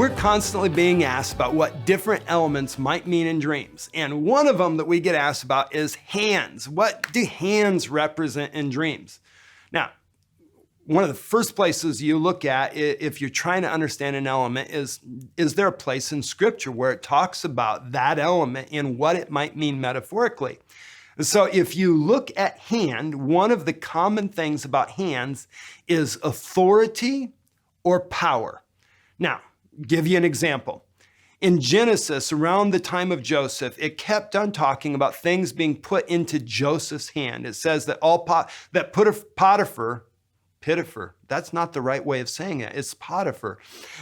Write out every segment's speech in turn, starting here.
We're constantly being asked about what different elements might mean in dreams. And one of them that we get asked about is hands. What do hands represent in dreams? Now, one of the first places you look at if you're trying to understand an element is there a place in Scripture where it talks about that element and what it might mean metaphorically? And so if you look at hand, one of the common things about hands is authority or power. Now, give you an example. In Genesis, around the time of Joseph, it kept on talking about things being put into Joseph's hand. It says that Potiphar, that's not the right way of saying it. It's Potiphar.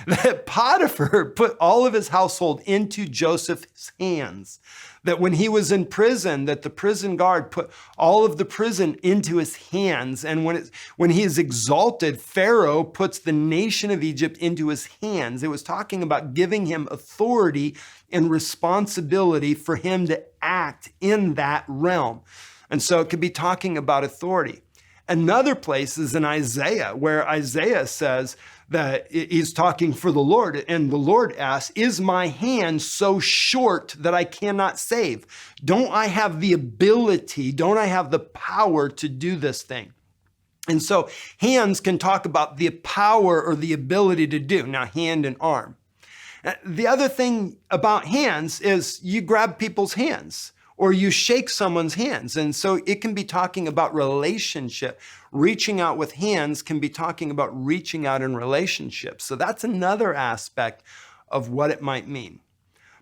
That Potiphar put all of his household into Joseph's hands. That when he was in prison, that the prison guard put all of the prison into his hands. And when he is exalted, Pharaoh puts the nation of Egypt into his hands. It was talking about giving him authority and responsibility for him to act in that realm. And so it could be talking about authority. Another place is in Isaiah, where Isaiah says that he's talking for the Lord, and the Lord asks, is my hand so short that I cannot save? Don't I have the ability, don't I have the power to do this thing? And so hands can talk about the power or the ability to do. Now, hand and arm. The other thing about hands is you grab people's hands, or you shake someone's hands. And so it can be talking about relationship. Reaching out with hands can be talking about reaching out in relationships. So that's another aspect of what it might mean.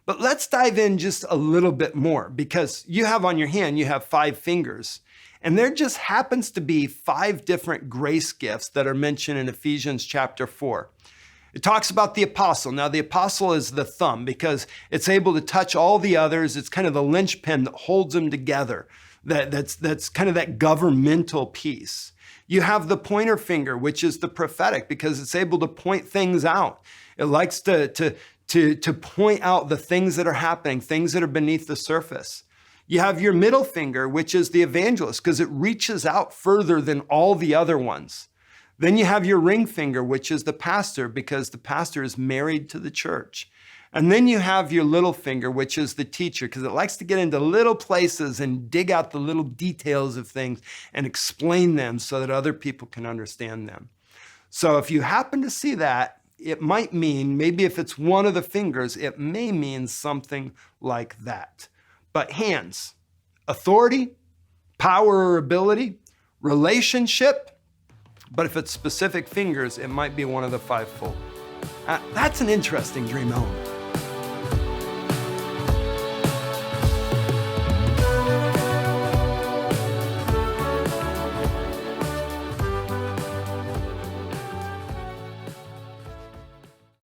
But let's dive in just a little bit more, because you have on your hand, you have 5 fingers. And there just happens to be 5 different grace gifts that are mentioned in Ephesians chapter 4. It talks about the apostle. Now, the apostle is the thumb because it's able to touch all the others. It's kind of the linchpin that holds them together. That's kind of that governmental piece. You have the pointer finger, which is the prophetic, because it's able to point things out. It likes to point out the things that are happening, things that are beneath the surface. You have your middle finger, which is the evangelist, because it reaches out further than all the other ones. Then you have your ring finger, which is the pastor, because the pastor is married to the church. And then you have your little finger, which is the teacher, because it likes to get into little places and dig out the little details of things and explain them so that other people can understand them. So if you happen to see that, it might mean, maybe if it's one of the fingers, it may mean something like that. But hands, authority, power or ability, relationship. But if it's specific fingers, it might be one of the 5-fold. That's an interesting dream element.